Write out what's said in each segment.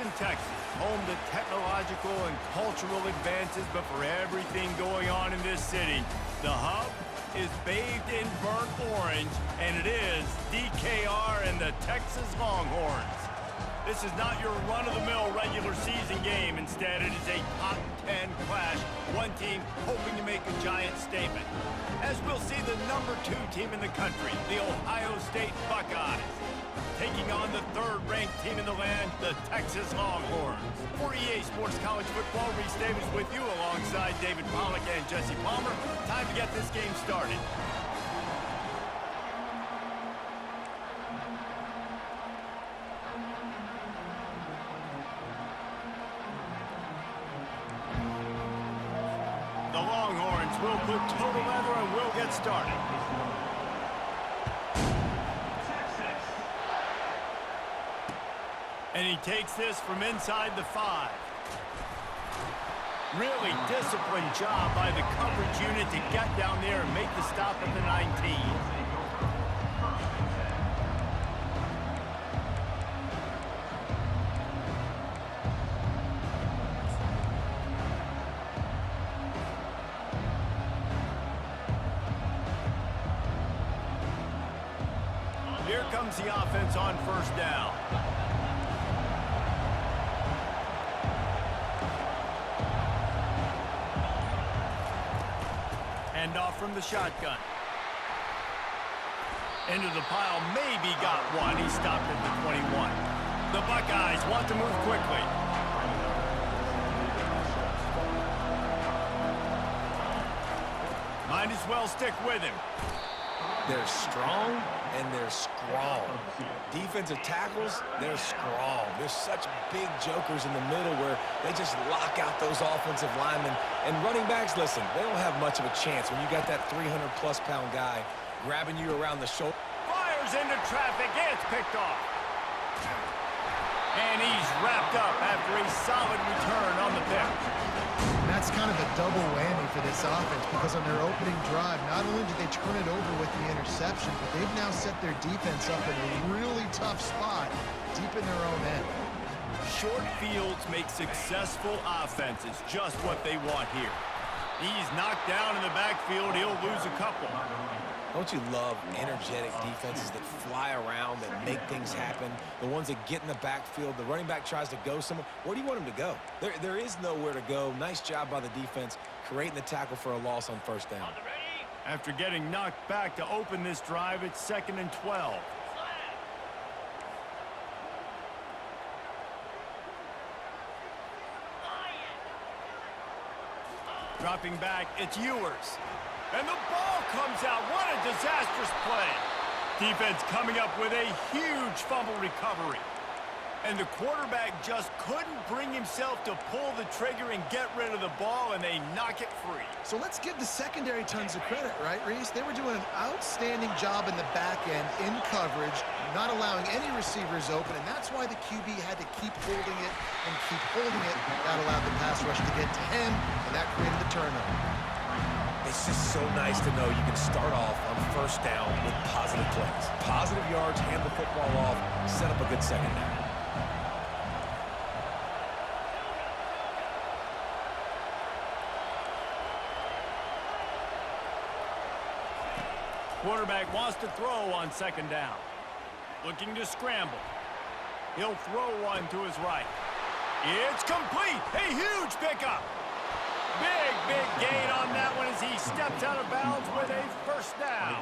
Austin, Texas, home to technological and cultural advances, but for everything going on in this city, the hub is bathed in burnt orange, and it is DKR and the Texas Longhorns. This is not your run-of-the-mill regular season game. Instead, it is a top 10 clash, one team hoping to make a giant statement. As we'll see the #2 team in the country, the Ohio State Buckeyes, taking on the third-ranked team in the land, the Texas Longhorns. For EA Sports College Football, Reese Davis with you alongside David Pollack and Jesse Palmer. Time to get this game started. The Longhorns will put total leather and will get started. And he takes this from inside the 5. Really disciplined job by the coverage unit to get down there and make the stop at the 19. Here comes the offense on first down. Hand off from the shotgun. Into the pile, maybe got one. He stopped at the 21. The Buckeyes want to move quickly. Might as well stick with him. They're strong and they're strong. Defensive tackles, they're strong. There's such big jokers in the middle where they just lock out those offensive linemen. And running backs, listen, they don't have much of a chance when you got that 300-plus pound guy grabbing you around the shoulder. Fires into traffic. It's picked off. And he's wrapped up after a solid return on the pick. That's kind of a double whammy for this offense because on their opening drive, not only did they turn it over with the interception, but they've now set their defense up in a really tough spot deep in their own end. Short fields make successful offenses just what they want here. He's knocked down in the backfield. He'll lose a couple. Don't you love energetic defenses that fly around, that make things happen? The ones that get in the backfield, the running back tries to go somewhere. Where do you want him to go? There is nowhere to go. Nice job by the defense creating the tackle for a loss on first down. After getting knocked back to open this drive, it's 2nd and 12. Dropping back, it's Ewers. And the ball comes out. What a disastrous play. Defense coming up with a huge fumble recovery. And the quarterback just couldn't bring himself to pull the trigger and get rid of the ball, and they knock it free. So let's give the secondary tons of credit, right, Reese? They were doing an outstanding job in the back end, in coverage, not allowing any receivers open, and that's why the QB had to keep holding it and keep holding it. That allowed the pass rush to get to him, and that created the turnover. It's just so nice to know you can start off on first down with positive plays. Positive yards, hand the football off, set up a good second down. Quarterback wants to throw on 2nd down. Looking to scramble. He'll throw one to his right. It's complete. A huge pickup. Big gain on that one as he steps out of bounds with a first down.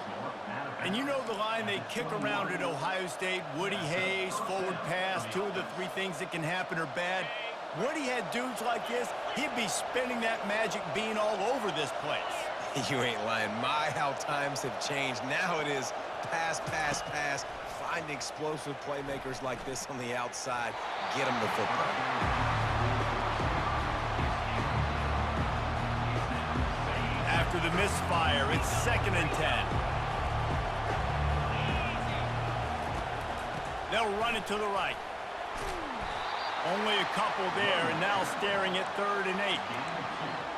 And you know the line they kick around at Ohio State, Woody Hayes, forward pass, 2 of the 3 things that can happen are bad. Woody had dudes like this, he'd be spinning that magic bean all over this place. You ain't lying. My, how times have changed. Now it is pass, pass, pass. Find explosive playmakers like this on the outside. Get them the football. After the misfire, it's 2nd and 10. They'll run it to the right. Only a couple there, and now staring at 3rd and 8.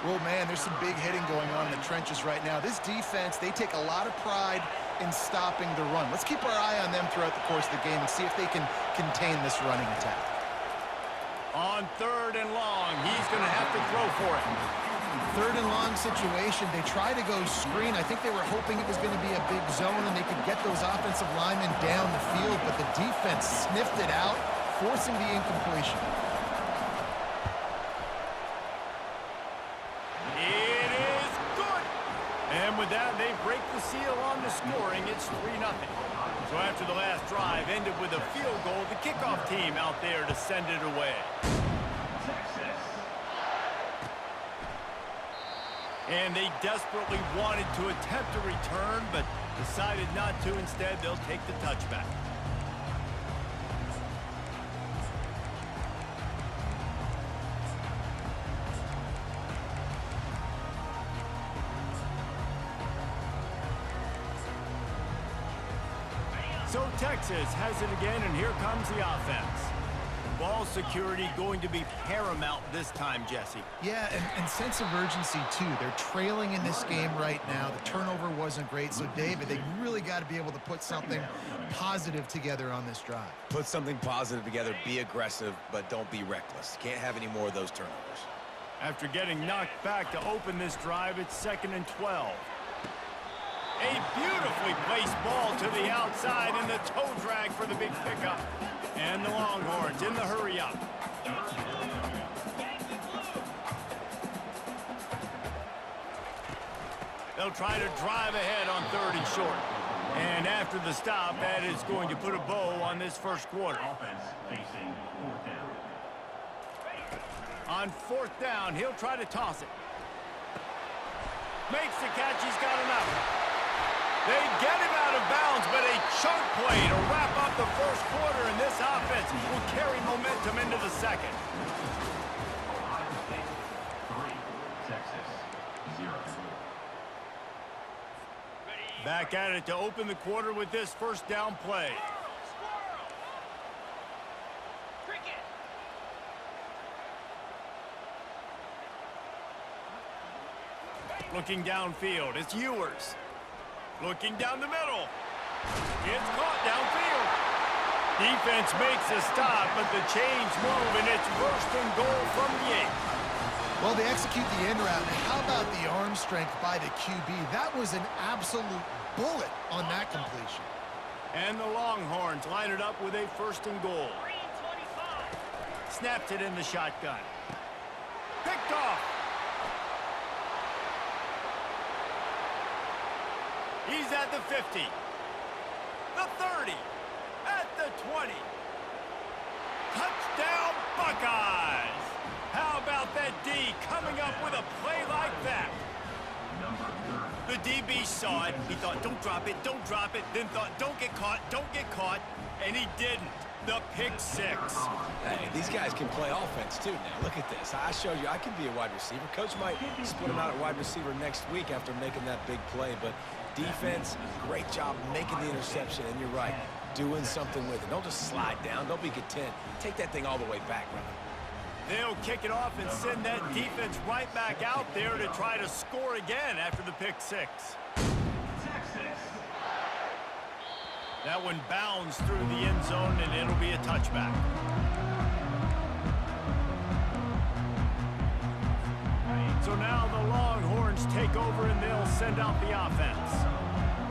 Well, man, there's some big hitting going on in the trenches right now. This defense, they take a lot of pride in stopping the run. Let's keep our eye on them throughout the course of the game and see if they can contain this running attack. On 3rd and long, he's going to have to throw for it. 3rd and long situation. They try to go screen. I think they were hoping it was going to be a big zone and they could get those offensive linemen down the field, but the defense sniffed it out, forcing the incompletion. It is good. And with that, they break the seal on the scoring. It's 3-0. So after the last drive ended with a field goal, the kickoff team out there to send it away. And they desperately wanted to attempt a return, but decided not to. Instead, they'll take the touchback. So Texas has it again, and here comes the offense. Ball security going to be paramount this time, Jesse. Yeah, and sense of urgency, too. They're trailing in this game right now. The turnover wasn't great, so, David, they really got to be able to put something positive together on this drive. Put something positive together, be aggressive, but don't be reckless. Can't have any more of those turnovers. After getting knocked back to open this drive, it's 2nd and 12. A beautifully placed ball to the outside, and the toe drag for the big pickup. And the Longhorns in the hurry up. They'll try to drive ahead on 3rd and short. And after the stop, that is going to put a bow on this first quarter. On 4th down, he'll try to toss it. Makes the catch, he's got enough. They get him out of bounds, but a chunk play to wrap up the first quarter, and this offense will carry momentum into the second. Back at it to open the quarter with this first down play. Looking downfield, it's Ewers. Looking down the middle. It's caught downfield. Defense makes a stop, but the chains move, and it's 1st and goal from the 8. Well, they execute the end route. How about the arm strength by the QB? That was an absolute bullet on that completion. And the Longhorns line it up with a 1st and goal. Snapped it in the shotgun. Picked off. He's at the 50, the 30, at the 20. Touchdown, Buckeyes! How about that D coming up with a play like that? The DB saw it. He thought, don't drop it, then thought, don't get caught, and he didn't. The pick 6. Hey, these guys can play offense, too, now. Look at this. I showed you I can be a wide receiver. Coach might split him out at wide receiver next week after making that big play, but defense, great job making the interception, and you're right, doing something with it. Don't just slide down. Don't be content. Take that thing all the way back, brother. They'll kick it off and send that defense right back out there to try to score again after the pick 6. That one bounds through the end zone, and it'll be a touchback. So now the Longhorns take over, and they'll send out the offense.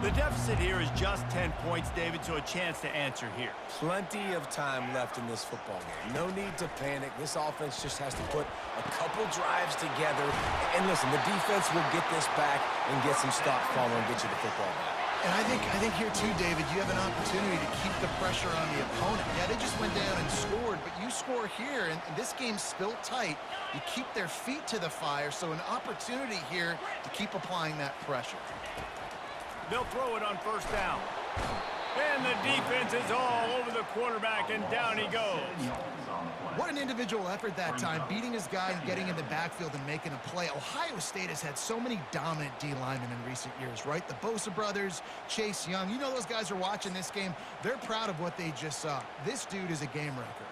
The deficit here is just 10 points, David, so a chance to answer here. Plenty of time left in this football game. No need to panic. This offense just has to put a couple drives together. And listen, the defense will get this back and get some stops following and get you the football back. And I think here too, David, you have an opportunity to keep the pressure on the opponent. Yeah, they just went down and scored, but you score here, and this game's still tight. You keep their feet to the fire, so an opportunity here to keep applying that pressure. They'll throw it on 1st down. And the defense is all over the quarterback, and down he goes. What an individual effort that time, beating his guy and getting in the backfield and making a play. Ohio State has had so many dominant D linemen in recent years, right? The Bosa brothers, Chase Young. You know those guys are watching this game. They're proud of what they just saw. This dude is a game wrecker.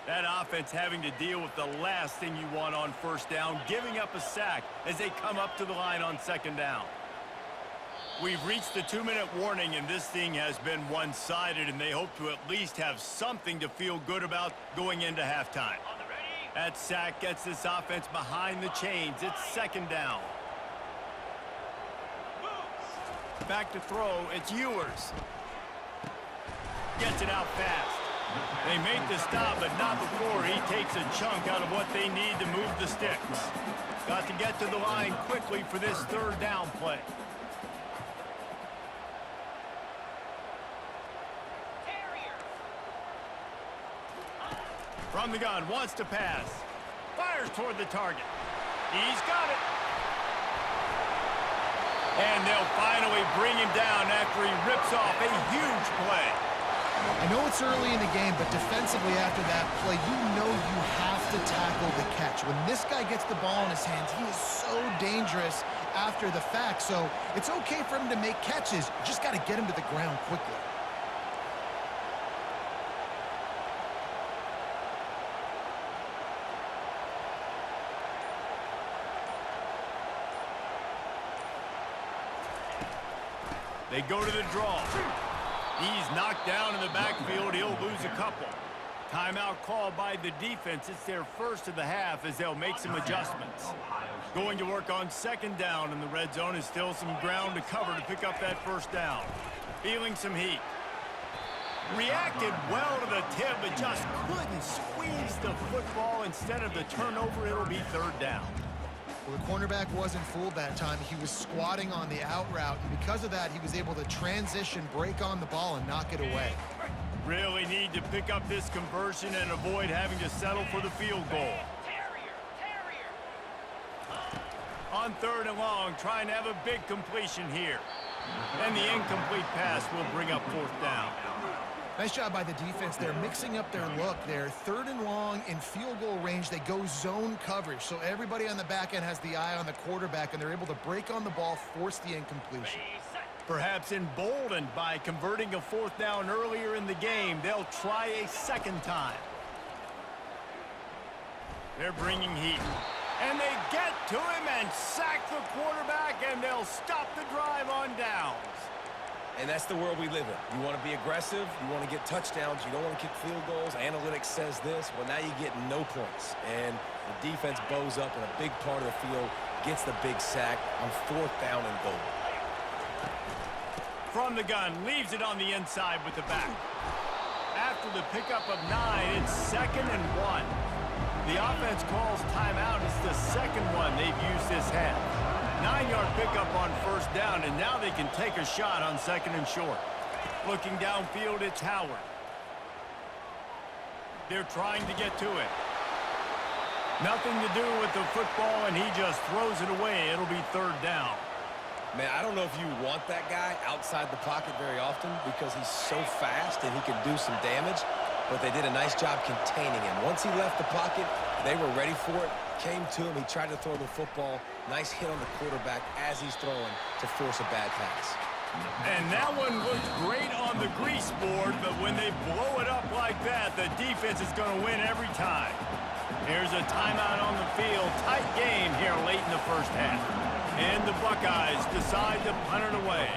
That offense having to deal with the last thing you want on 1st down, giving up a sack as they come up to the line on 2nd down. We've reached the 2-minute warning, and this thing has been one-sided, and they hope to at least have something to feel good about going into halftime. That sack gets this offense behind the chains. It's second down. Back to throw. It's Ewers. Gets it out fast. They make the stop, but not before he takes a chunk out of what they need to move the sticks. Got to get to the line quickly for this third down play. From the gun, wants to pass. Fires toward the target. He's got it. And they'll finally bring him down after he rips off a huge play. I know it's early in the game, but defensively after that play, you know you have to tackle the catch. When this guy gets the ball in his hands, he is so dangerous after the fact. So it's okay for him to make catches. You just got to get him to the ground quickly. They go to the draw. He's knocked down in the backfield. He'll lose a couple. Timeout called by the defense. It's their first of the half as they'll make some adjustments. Going to work on second down, and the red zone is still some ground to cover to pick up that first down. Feeling some heat. Reacted well to the tip, but just couldn't squeeze the football. Instead of the turnover, it'll be third down. Well, the cornerback wasn't fooled that time. He was squatting on the out route, and because of that, he was able to transition, break on the ball, and knock it away. Really need to pick up this conversion and avoid having to settle for the field goal. On third and long, trying to have a big completion here. And the incomplete pass will bring up fourth down. Nice job by the defense. They're mixing up their look. They're third and long in field goal range. They go zone coverage. So everybody on the back end has the eye on the quarterback, and they're able to break on the ball, force the incompletion. Perhaps emboldened by converting a fourth down earlier in the game, they'll try a second time. They're bringing heat. And they get to him and sack the quarterback, and they'll stop the drive on downs. And that's the world we live in. You want to be aggressive, you want to get touchdowns, you don't want to kick field goals. Analytics says this. Well, now you get no points. And the defense bows up in a big part of the field, gets the big sack on fourth down and goal. From the gun, leaves it on the inside with the back. After the pickup of 9, it's 2nd and 1. The offense calls timeout. It's the second one they've used this half. 9-yard pickup on first down, and now they can take a shot on second and short. Looking downfield, it's Howard. They're trying to get to it. Nothing to do with the football, and he just throws it away. It'll be third down. Man, I don't know if you want that guy outside the pocket very often because he's so fast and he can do some damage, but they did a nice job containing him. Once he left the pocket, they were ready for it, came to him, he tried to throw the football. Nice hit on the quarterback as he's throwing to force a bad pass. And that one looked great on the grease board, but when they blow it up like that, the defense is going to win every time. Here's a timeout on the field. Tight game here late in the first half. And the Buckeyes decide to punt it away.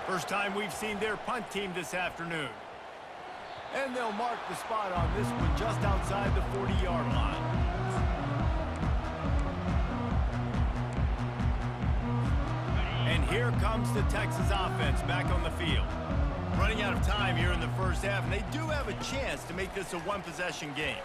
First time we've seen their punt team this afternoon. And they'll mark the spot on this one just outside the 40-yard line. And here comes the Texas offense back on the field. Running out of time here in the first half, and they do have a chance to make this a one-possession game.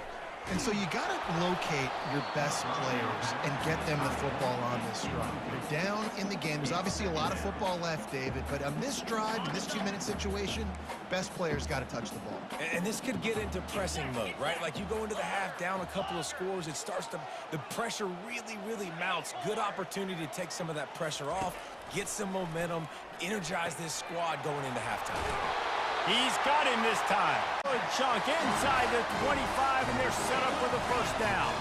And so you got to locate your best players and get them the football on this drive. They're down in the game. There's obviously a lot of football left, David, but on this drive, in this 2-minute situation, best players got to touch the ball. And this could get into pressing mode, right? Like you go into the half down a couple of scores, it starts to, the pressure really mounts. Good opportunity to take some of that pressure off, get some momentum, energize this squad going into halftime. He's got him this time. Good chunk inside the 25, and they're set up for the first down.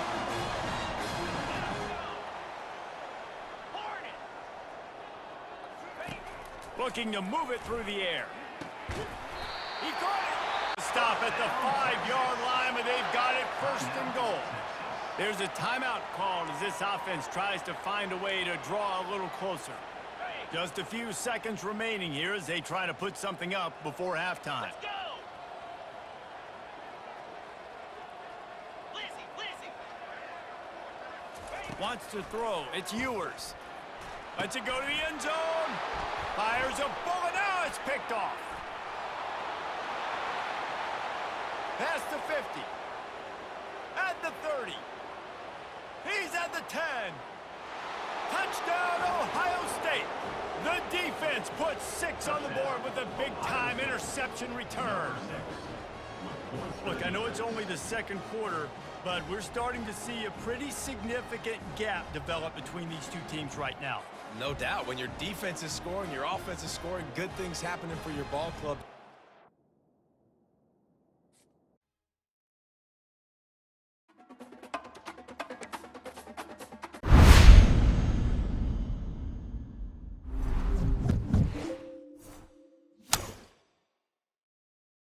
Looking to move it through the air. He caught it. Stop at the 5-yard line, but they've got it first and goal. There's a timeout called as this offense tries to find a way to draw a little closer. Just a few seconds remaining here as they try to put something up before halftime. Let's go! Blizzy! Wants to throw. It's Ewers. Lets it go to the end zone. Fires a bullet. Now it's picked off. Past the 50. At the 30. He's at the 10. Touchdown, Ohio State. The defense puts 6 on the board with a big-time interception return. Look, I know it's only the second quarter, but we're starting to see a pretty significant gap develop between these two teams right now. No doubt. When your defense is scoring, your offense is scoring, good things happening for your ball club.